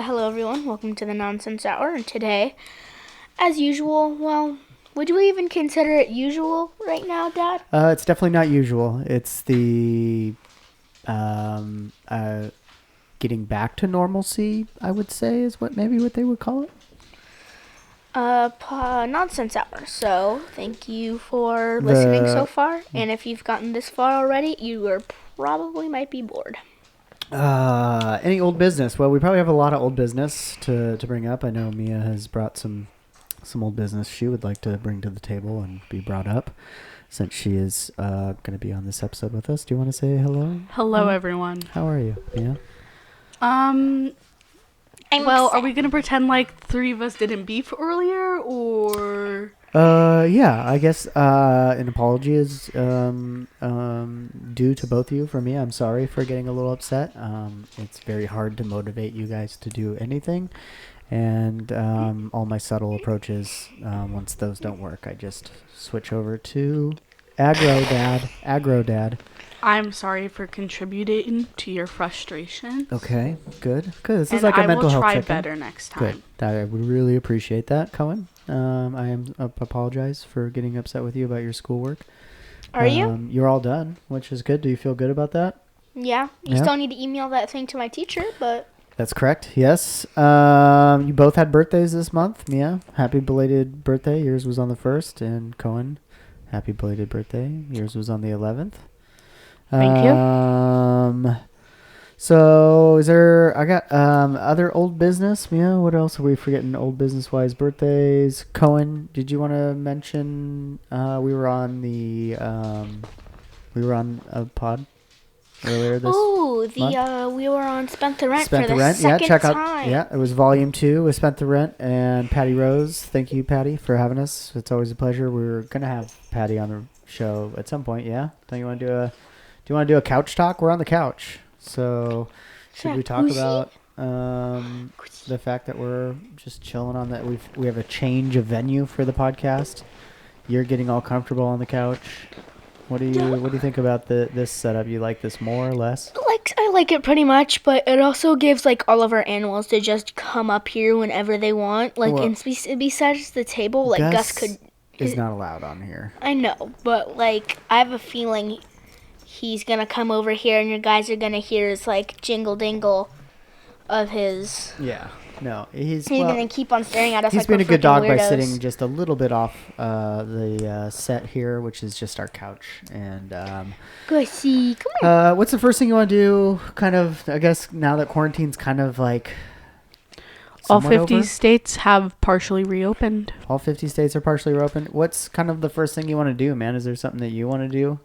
Hello everyone, welcome to the Nonsense Hour, and today, as usual, well, would you even consider it usual right now, Dad? It's definitely not usual. It's the getting back to normalcy, I would say, is what they would call it. Nonsense Hour, so thank you for listening so far, and if you've gotten this far already, you probably might be bored. Any old business? Well, we probably have a lot of old business to bring up. I know Mia has brought some old business she would like to bring to the table and be brought up, since she is going to be on this episode with us. Do you want to say hello? Hello, everyone. How are you, Mia? Well, are we going to pretend like three of us didn't beef earlier, or... Yeah, I guess an apology is due to both of you. For me, I'm sorry for getting a little upset. It's very hard to motivate you guys to do anything, and all my subtle approaches, once those don't work, I just switch over to aggro dad. I'm sorry for contributing to your frustration. Okay, good. This is like a mental health check-in. I will try better next time. Good. I would really appreciate that, Cohen. I apologize for getting upset with you about your schoolwork. Are you? You're all done, which is good. Do you feel good about that? Yeah. You still need to email that thing to my teacher, but... That's correct, yes. You both had birthdays this month. Mia, happy belated birthday. Yours was on the 1st. And Cohen, happy belated birthday. Yours was on the 11th. Thank you. So I got other old business. Mia, what else are we forgetting? Old business wise birthdays. Cohen, did you want to mention we were on a pod earlier this month? We were on Spent the Rent Spent for the the Rent. second Yeah, check time. out. Yeah, it was volume 2 with Spent the Rent and Patty Rose. Thank you, Patty, for having us. It's always a pleasure. We're gonna have Patty on the show at some point. Yeah, don't you want to do a couch talk? We're on the couch. So should we talk about the fact that we're just chilling on that? We have a change of venue for the podcast. You're getting all comfortable on the couch. What do you think about this setup? You like this more or less? I like it pretty much, but it also gives like all of our animals to just come up here whenever they want. Like, and besides the table, like Gus is not allowed on here. I know, but like I have a feeling he's gonna come over here, and you guys are gonna hear his like jingle dingle of his. Yeah, no, he's gonna keep on staring at us. He's been a good dog weirdos. by sitting just a little bit off the set here, which is just our couch. And Gussie, come on. What's the first thing you want to do? Kind of, I guess now that quarantine's kind of like. All 50 states have partially reopened. All 50 states are partially reopened. What's kind of the first thing you want to do, man? Is there something that you want to do?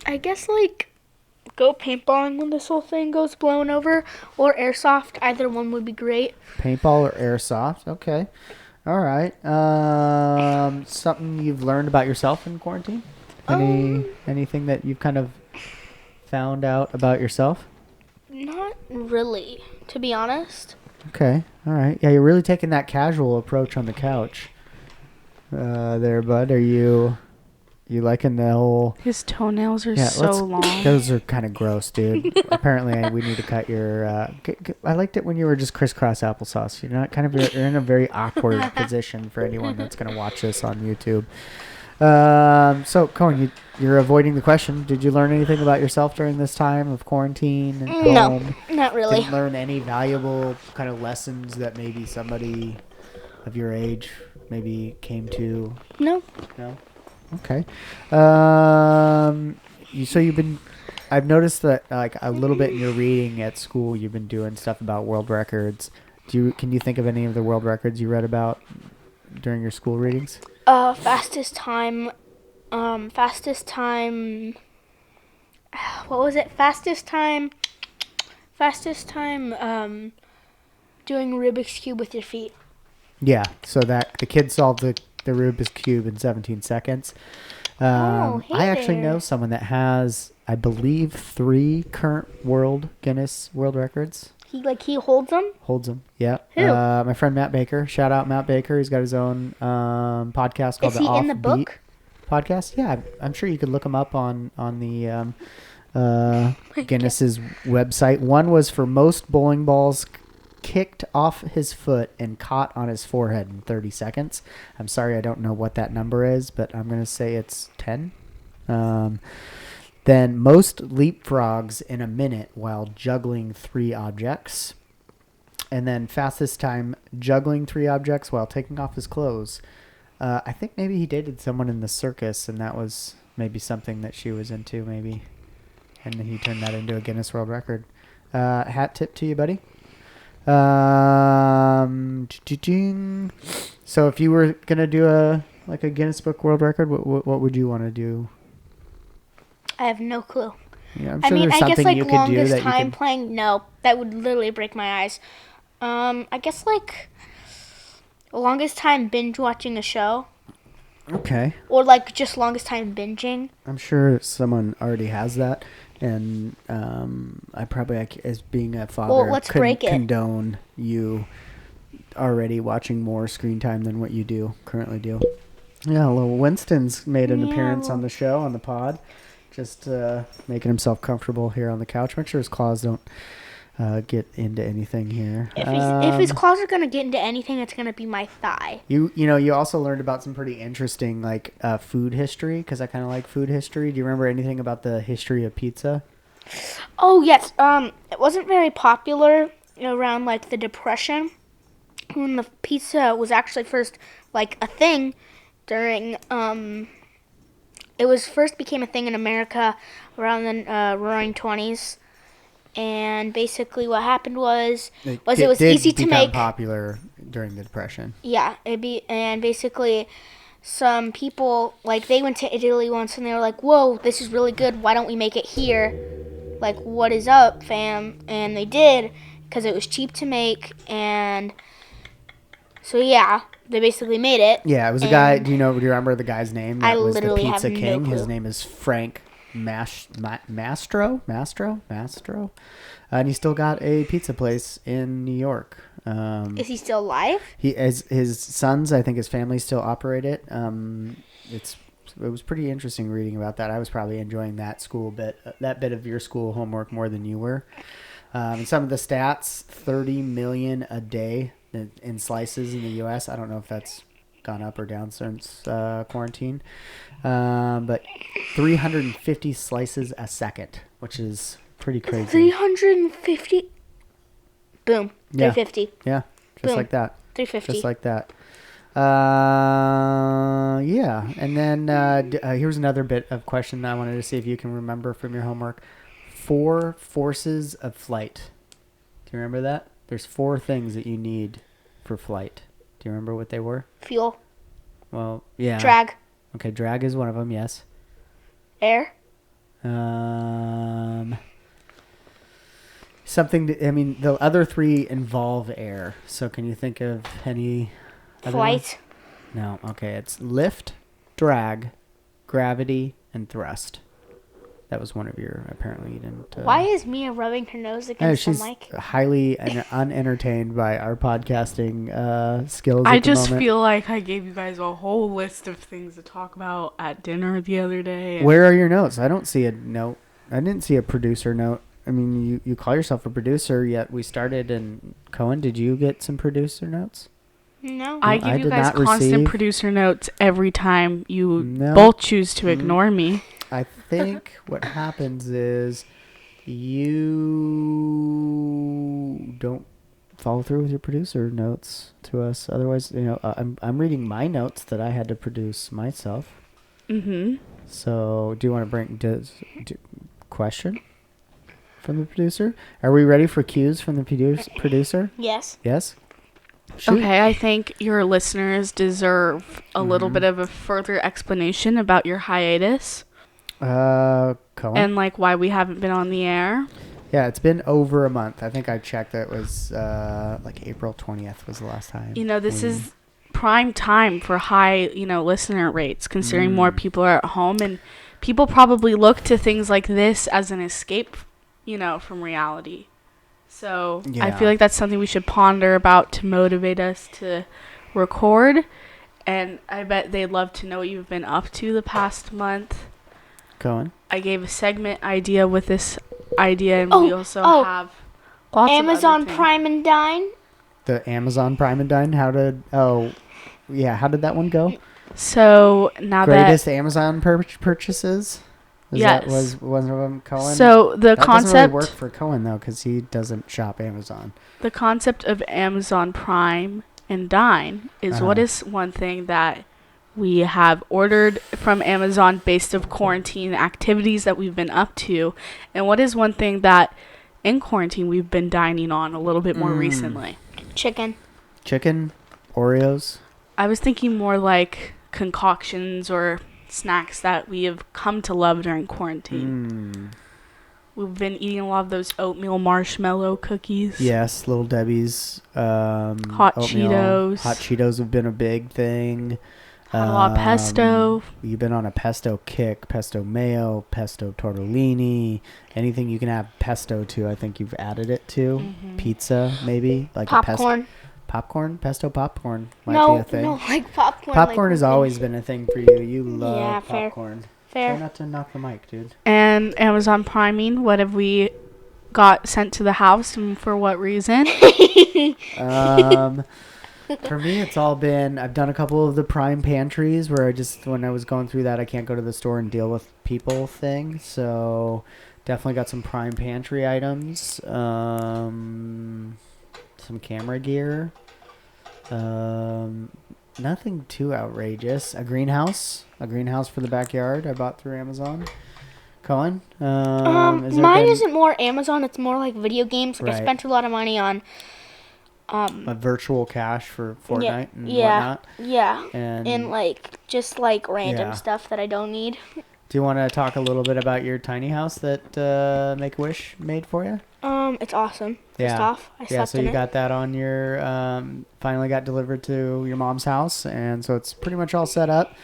I guess like go paintballing when this whole thing goes blown over, or airsoft. Either one would be great. Paintball or airsoft? Okay. All right. Something you've learned about yourself in quarantine? Anything that you've kind of found out about yourself? Not really, to be honest. Okay. All right. Yeah, you're really taking that casual approach on the couch. There, bud. Are you liking the whole... His toenails are so long. Those are kind of gross, dude. Apparently, we need to cut your... I liked it when you were just crisscross applesauce. You're in a very awkward position for anyone that's going to watch this on YouTube. So, Cohen, you're avoiding the question. Did you learn anything about yourself during this time of quarantine? No, not really. Didn't learn any valuable kind of lessons that maybe somebody of your age maybe came to? No. Okay. I've noticed that like a little bit in your reading at school, you've been doing stuff about world records. Can you think of any of the world records you read about during your school readings? Fastest time. What was it? Fastest time. Doing Rubik's Cube with your feet. Yeah. So that the kid solved the Rubik's Cube in 17 seconds. I actually know someone that has, I believe, 3 current Guinness World Records. He holds them? Holds them, yeah. Who? My friend Matt Baker. Shout out Matt Baker. He's got his own podcast called Is he The Offbeat in the book? Podcast. Yeah, I'm sure you could look him up on the Guinness's website. One was for most bowling balls kicked off his foot and caught on his forehead in 30 seconds. I'm sorry, I don't know what that number is, but I'm going to say it's 10. Then most leapfrogs in a minute while juggling 3 objects. And then fastest time juggling 3 objects while taking off his clothes. I think maybe he dated someone in the circus, and that was maybe something that she was into, maybe. And then he turned that into a Guinness World Record. Hat tip to you, buddy. So if you were gonna do a Guinness Book World Record, what would you want to do? I have no clue. Yeah, I'm I sure mean, there's I guess something like you could do longest that you time can. playing. No, that would literally break my eyes. I guess like longest time binge watching a show, Okay, or like just longest time binging. I'm sure someone already has that, and I probably, as being a father, Well, let's break it. condone you already watching more screen time than what you currently do. Yeah, little Winston's made an appearance on the show, on the pod, just making himself comfortable here on the couch. Make sure his claws don't get into anything here. If his claws are gonna get into anything, it's gonna be my thigh. You also learned about some pretty interesting food history, because I kind of like food history. Do you remember anything about the history of pizza? Oh yes. It wasn't very popular around like the Depression, when the pizza was actually first like a thing during it was first became a thing in America around the Roaring 20s. And basically what happened was it was easy to make. Popular during the Depression. Yeah, and basically some people like they went to Italy once and they were like, "Whoa, this is really good. Why don't we make it here? Like, what is up, fam?" And they did, because it was cheap to make, and so yeah, they basically made it. Yeah, it was a guy. Do you remember the guy's name? That I was literally the Pizza have no King. clue. His name is Frank Mastro, and he still got a pizza place in New York. Is he still alive? His sons, I think his family still operate it. It was pretty interesting reading about that. I was probably enjoying that bit of your school homework more than you were. And some of the stats: 30 million a day in slices in the U.S. I don't know if that's gone up or down since quarantine, but 350 slices a second, which is pretty crazy. 350. Boom. Yeah. 350. Yeah, just Boom. like that. 350. Just like that. Yeah, and then here's another bit of question that I wanted to see if you can remember from your homework. 4 forces of flight. Do you remember that? There's 4 things that you need for flight. Do you remember what they were? Fuel. Well, yeah. Drag. Okay, drag is one of them, yes. Air. The other 3 involve air. So can you think of any other Flight. ones? No. Okay, it's lift, drag, gravity, and thrust. That was one of your, apparently you didn't. Why is Mia rubbing her nose against the she's mic? highly unentertained by our podcasting skills I at the just moment. feel like I gave you guys a whole list of things to talk about at dinner the other day. and- Where are your notes? I don't see a note. I didn't see a producer note. I mean, you call yourself a producer, yet we started, and Cohen, did you get some producer notes? No. I I give you did guys not constant receive- producer notes every time you No. both choose to ignore me. I think what happens is you don't follow through with your producer notes to us. Otherwise, I'm reading my notes that I had to produce myself. Mm-hmm. So, do you want to bring question from the producer? Are we ready for cues from the producer? Yes. Yes. Shoot. Okay, I think your listeners deserve a little bit of a further explanation about your hiatus Cohen. and like why we haven't been on the air. Yeah, it's been over a month. I think I checked. It was April 20th was the last time. This is prime time for high, listener rates, considering more people are at home, and people probably look to things like this as an escape, from reality. So I Yeah. feel like that's something we should ponder about to motivate us to record. And I bet they'd love to know what you've been up to the past month. Cohen. I gave a segment idea with this idea, and we also oh. have lots Amazon of other things. Prime and Dine. The Amazon Prime and Dine. How did that one go? So now Greatest Amazon purchases? Yes. That was one of them Cohen? So the that concept doesn't really work for Cohen, though, because he doesn't shop Amazon. The concept of Amazon Prime and Dine is what is one thing that we have ordered from Amazon based of quarantine activities that we've been up to, and what is one thing that in quarantine we've been dining on a little bit more recently. Chicken, Oreos. I was thinking more like concoctions or snacks that we have come to love during quarantine. We've been eating a lot of those oatmeal marshmallow cookies. Yes, Little Debbie's. Hot oatmeal. Cheetos. Hot Cheetos have been a big thing. Had a lot of pesto. You've been on a pesto kick. Pesto mayo, pesto tortellini. Anything you can add pesto to, I think you've added it to. Mm-hmm. Pizza, maybe. Like popcorn. Popcorn? Pesto popcorn might be a thing. No, like popcorn. Popcorn has always been a thing for you. You love fair. popcorn. Fair. Try not to knock the mic, dude. And Amazon Priming, what have we got sent to the house and for what reason? For me, it's all been, I've done a couple of the Prime pantries where when I was going through that, I can't go to the store and deal with people thing. So definitely got some Prime pantry items. Some camera gear. Nothing too outrageous. A greenhouse for the backyard I bought through Amazon. Cohen? Mine isn't more Amazon, it's more like video games. Like I spent a lot of money on a virtual cache for Fortnite and whatnot. Yeah. And like just like random stuff that I don't need. Do you want to talk a little bit about your tiny house that Make-A-Wish made for you? It's awesome. First off, I slept so in you it. got that on your finally got delivered to your mom's house, and so it's pretty much all set up.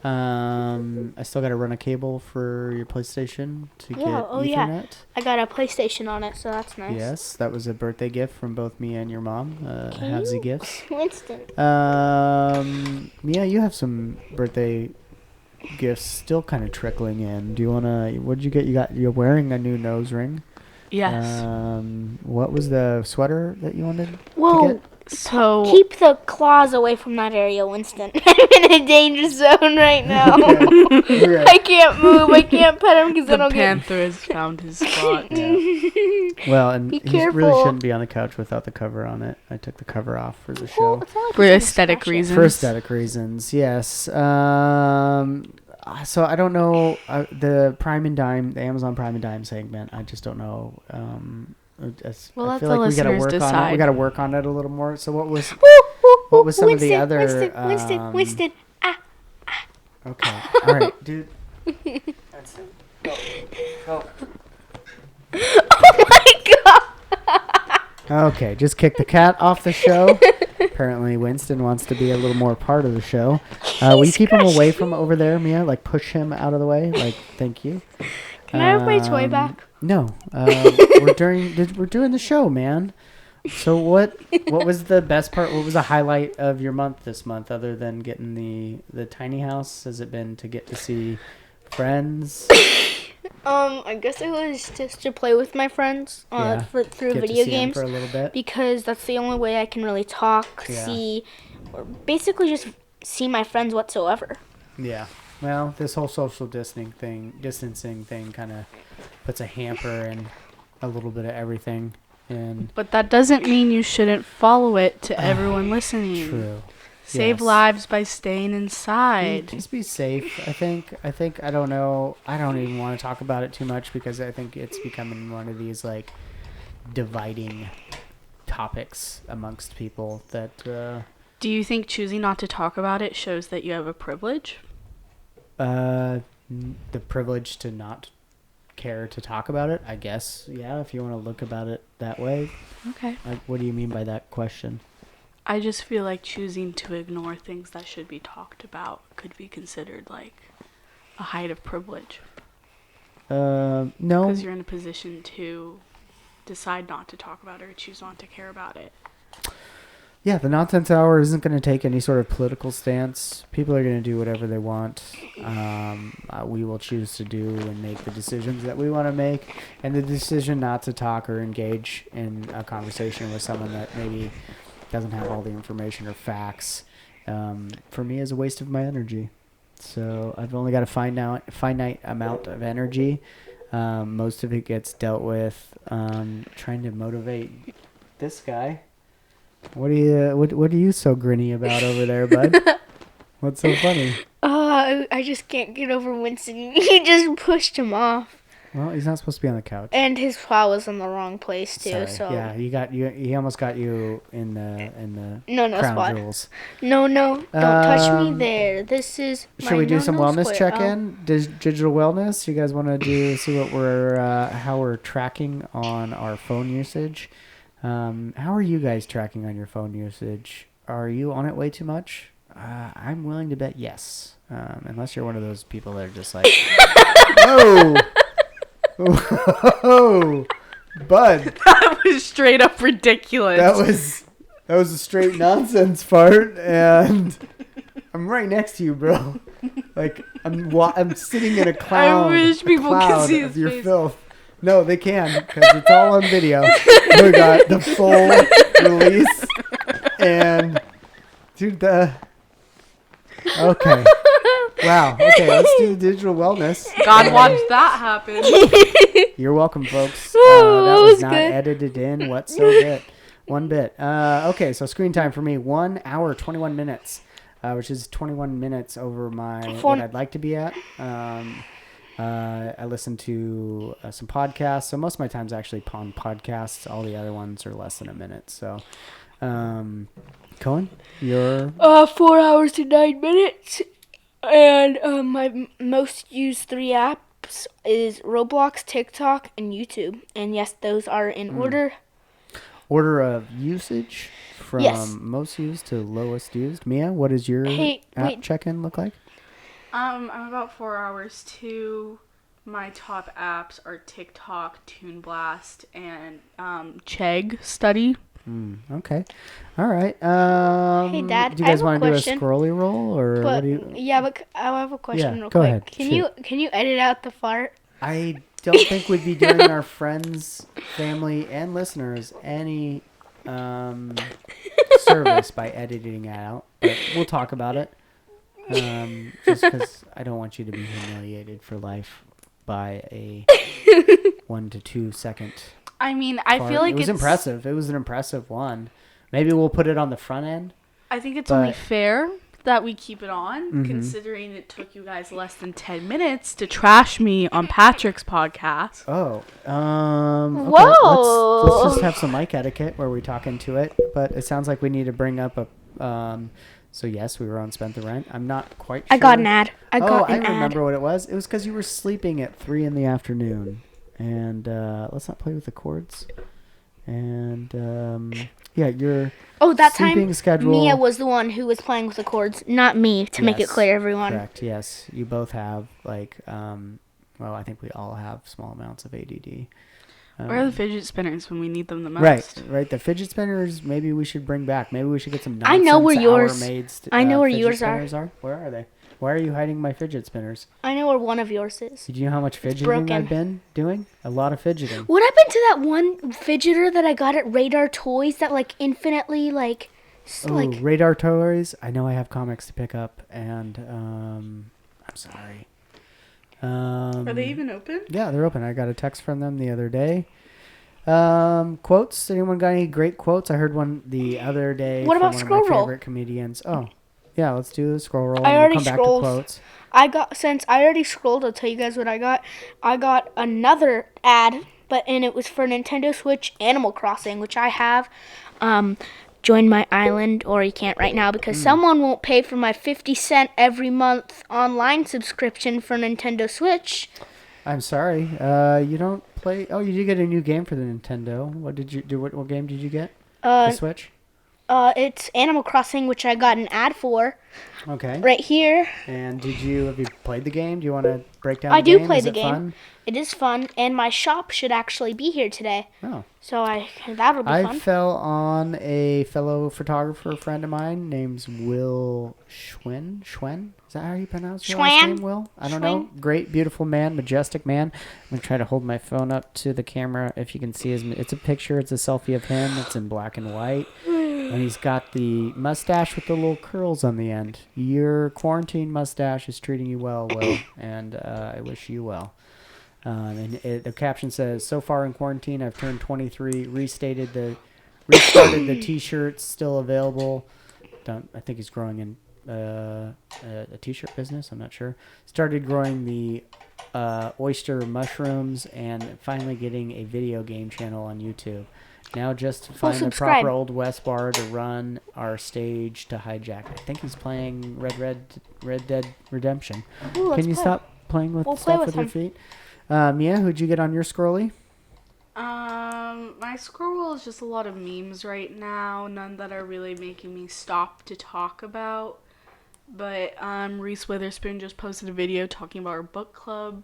I still got to run a cable for your PlayStation to get Ethernet. Yeah. I got a PlayStation on it, so that's nice. Yes, that was a birthday gift from both me and your mom. Havesy gifts. Winston. Mia, you have some birthday gifts still kind of trickling in. Do you want to, what did you get? You're wearing a new nose ring. Yes. What was the sweater that you wanted to get? So keep the claws away from that area, Winston. I'm in a danger zone right now. Right. I can't move. I can't pet him because I the don't panther has found his spot. Well, and Be he careful. really shouldn't be on the couch without the cover on it. I took the cover off for the show. Well, it's not like For he's gonna aesthetic scratch it. reasons. For aesthetic reasons, yes. So I don't know the Prime and Dime, the Amazon Prime and Dime segment. I just don't know. Well, I let feel the like we got to listeners work on it. decide. We got to work on it a little more. So what was Winston, some of the other? Winston. Okay. All right, dude. That's it. Go. Oh my god. Okay, just kick the cat off the show. Apparently, Winston wants to be a little more part of the show. Will you keep him away from over there, Mia? Like, push him out of the way? Like, thank you. Can I have my toy back? No. We're doing the show, man. So what was the best part? What was the highlight of your month this month, other than getting the tiny house? Has it been to get to see friends? I guess it was just to play with my friends through Get video to see 'em games for a little bit. because that's the only way I can really talk, see, or basically just see my friends whatsoever. Yeah. Well, this whole social distancing thing kind of puts a hamper in a little bit of everything. But that doesn't mean you shouldn't follow it to everyone listening. True. Save lives by staying inside. Just be safe. I think I don't know. I don't even want to talk about it too much because I think it's becoming one of these like dividing topics amongst people that Do you think choosing not to talk about it shows that you have a privilege? the privilege to not care to talk about it, I guess. Yeah, if you want to look about it that way. Okay. What do you mean by that question? I just feel like choosing to ignore things that should be talked about could be considered like a height of privilege. No. Because you're in a position to decide not to talk about it or choose not to care about it. Yeah, the Nonsense Hour isn't going to take any sort of political stance. People are going to do whatever they want. We will choose to do and make the decisions that we want to make. And the decision not to talk or engage in a conversation with someone that maybe doesn't have all the information or facts, for me is a waste of my energy. So I've only got a finite amount of energy. Most of it gets dealt with trying to motivate this guy. What are you so grinny about over there, bud? What's so funny? I just can't get over Winston. He just pushed him off. Well, he's not supposed to be on the couch. And his plow was in the wrong place too. Sorry. So Yeah, he almost got you in the no crown spot. jewels. No, don't touch me there. This is. Should we do some wellness square. check-in? Digital wellness. You guys want to see what how we're tracking on our phone usage? How are you guys tracking on your phone usage? Are you on it way too much? I'm willing to bet yes. Unless you're one of those people that are just like, whoa. Whoa, bud. That was straight up ridiculous. That was a straight nonsense fart, and I'm right next to you, bro. Like I'm sitting in a cloud. I wish people could see of his your face. filth. No, they can because it's all on video. We got the full release, and dude, okay. Wow. Okay, let's do digital wellness. God watched that happen. You're welcome, folks. Oh, That that was was not good. edited in whatsoever. One bit. Okay, so screen time for me, 1 hour, 21 minutes, which is 21 minutes over what I'd like to be at. I listen to some podcasts, so most of my time's actually on podcasts. All the other ones are less than a minute. So, Cohen, you're... 4 hours and 9 minutes. And my most used 3 apps is Roblox, TikTok, and YouTube. And yes, those are in order. Order of usage from Yes. most used to lowest used. Mia, what does your app check-in look like? I'm about 4 hours too. My top apps are TikTok, Toon Blast, and Chegg Study. Okay. All right. Hey, Dad, do you I guys have a want to do a question. scrolly roll or what But do you? yeah, but I have a question Yeah, real go quick. ahead. Can you edit out the fart? I don't think we'd be doing our friends, family, and listeners any service by editing it out. But we'll talk about it. Just because I don't want you to be humiliated for life by a 1 to 2 second. I mean, I fart. feel like it was impressive. It was an impressive one. Maybe we'll put it on the front end. I think it's only fair that we keep it on, Mhm. considering it took you guys less than 10 minutes to trash me on Patrick's podcast. Oh, okay. Whoa. Let's just have some mic etiquette where we talk into it. But it sounds like we need to bring up a. So yes, we were on Spent the Rent. I'm not quite sure. I got an ad. I remember what it was. It was because you were sleeping at 3 p.m. And let's not play with the cords. And yeah, your that sleeping time schedule. Mia was the one who was playing with the cords, not me, to make it Yes, clear, everyone. Correct. Yes, you both have well, I think we all have small amounts of ADD. Where are the fidget spinners when we need them the most? Right. The fidget spinners. Maybe we should bring back. Maybe we should get some. I know where yours- I know where fidget yours spinners are. Where are they? Why are you hiding my fidget spinners? I know where one of yours is. Do you know how much fidgeting broken. I've been doing? A lot of fidgeting. What happened to that one fidgeter that I got at Radar Toys that infinitely Radar toys. I know I have comics to pick up, and I'm sorry. Are they even open? Yeah, they're open. I got a text from them the other day. Quotes. Anyone got any great quotes? I heard one the other day. What from about one scroll of my roll? favorite comedians? Oh, yeah. Let's do the scroll roll. I and already we'll come scrolled. back to quotes. Since I already scrolled, I'll tell you guys what I got. I got another ad, and it was for Nintendo Switch Animal Crossing, which I have. Join my island, or you can't right now because someone won't pay for my 50-cent every month online subscription for Nintendo Switch. I'm sorry. You don't play. Oh, you did get a new game for the Nintendo. What did you do? What game did you get? The Switch. It's Animal Crossing, which I got an ad for Okay. right here. And have you played the game? Do you want to breakdown I the do game? play Is the it game. fun? It is fun, and my shop should actually be here today. Oh. So that'll be I fun. fell on a fellow photographer friend of mine named Will Schwen. Schwen? Is that how you pronounce your last Schwan? name, Will? I don't know. Great, beautiful man, majestic man. I'm going to try to hold my phone up to the camera if you can see his... It's a picture. It's a selfie of him. It's in black and white. And he's got the mustache with the little curls on the end. Your quarantine mustache is treating you well, Will. And I wish you well. The caption says, "So far in quarantine, I've turned 23. Restarted the T-shirts, still available. I think he's growing in a T-shirt business. I'm not sure. Started growing the oyster mushrooms, and finally getting a video game channel on YouTube. Now just to find the subscribe. proper Old West bar to run our stage to hijack. I think he's playing Red Dead Redemption. Ooh, let's Can you play. stop playing with We'll play stuff with with your him. feet? Mia, who'd you get on your scrolly? My scroll is just a lot of memes right now. None that are really making me stop to talk about. But Reese Witherspoon just posted a video talking about our book club.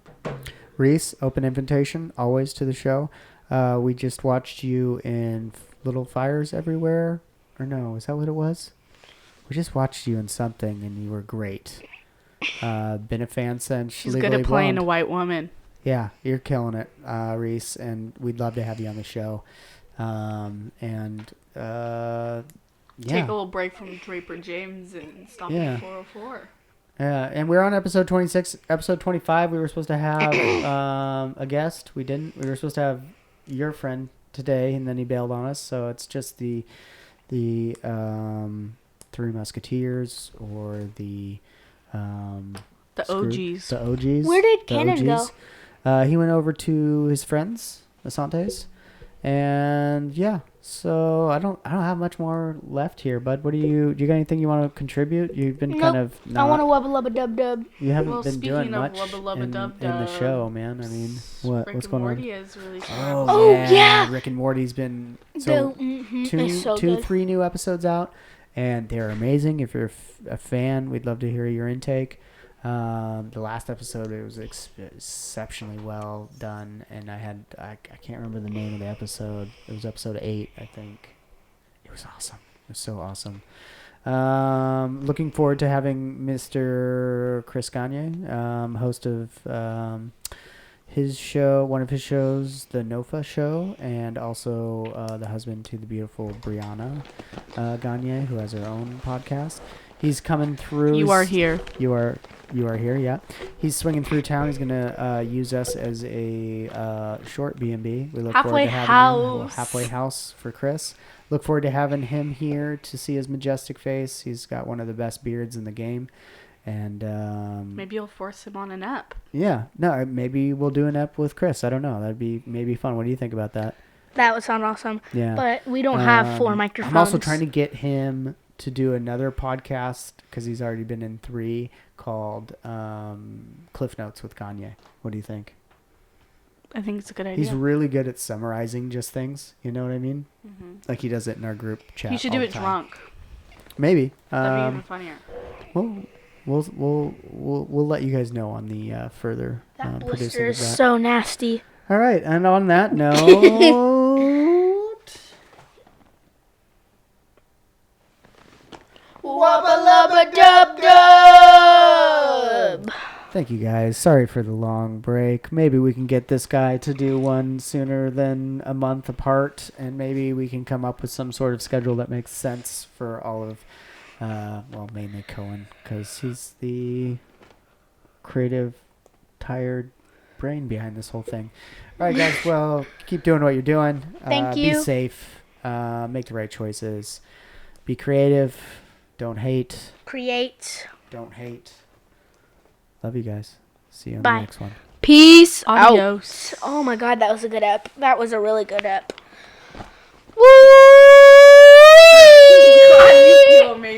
Reese, open invitation always to the show. We just watched you in Little Fires Everywhere. Or no, is that what it was? We just watched you in something, and you were great. Been a fan since She's Legally good at playing Blonde. a white woman. Yeah, you're killing it, Reese, and we'd love to have you on the show. Yeah. Take a little break from Draper James and stop at 404. And we're on episode 26. Episode 25, we were supposed to have a guest. We didn't. We were supposed to have your friend today, and then he bailed on us. So it's just the Three Musketeers or the OGs. The OGs. Where did the Cannon OGs. He went over to his friends, Asante's, and yeah. So I don't have much more left here, bud. Do you got anything you want to contribute? You've been kind of I want to wubba lubba dub dub. You haven't Well, been speaking doing of much Lubba Lubba in Dub the show, man. I mean, Rick what's and going Morty on? is really Oh yeah. yeah, Rick and Morty's been It's so good. 3 new episodes out, and they're amazing. If you're a fan, we'd love to hear your intake. The last episode, it was exceptionally well done, and I can't remember the name of the episode. It was episode 8, I think. It was awesome. It was so awesome. Looking forward to having Mr. Chris Gagne, host of his show, one of his shows, the NOFA show, and also the husband to the beautiful Brianna Gagne, who has her own podcast. He's coming through. You are here. You are here, yeah. He's swinging through town. He's going to use us as a short B&B. We look forward to having him. Halfway house for Chris. Look forward to having him here to see his majestic face. He's got one of the best beards in the game. And maybe you'll force him on an ep. yeah. No, maybe we'll do an ep with Chris. I don't know. That'd be maybe fun. What do you think about that? That would sound awesome. Yeah. But we don't have 4 microphones. I'm also trying to get him to do another podcast because he's already been in 3 called Cliff Notes with Kanye. What do you think? I think it's a good idea. He's really good at summarizing just things. You know what I mean? Mm-hmm. Like he does it in our group chat. You should all do the it time. drunk. Maybe. That'd be even funnier. We'll let you guys know on the further That blister producing of is that. so nasty. All right, and on that note, Wubba lubba dub dub. thank you guys. Sorry for the long break. Maybe we can get this guy to do one sooner than a month apart, and maybe we can come up with some sort of schedule that makes sense for all of, mainly Cohen, because he's the creative, tired brain behind this whole thing. All right, guys. Well, keep doing what you're doing. Thank you. Be safe. Make the right choices. Be creative. Don't hate. Create. Don't hate. Love you guys. See you on Bye. the next one. Peace Adios. out. Oh my god, that was a good ep. That was a really good ep. Woo! God, you feel amazing.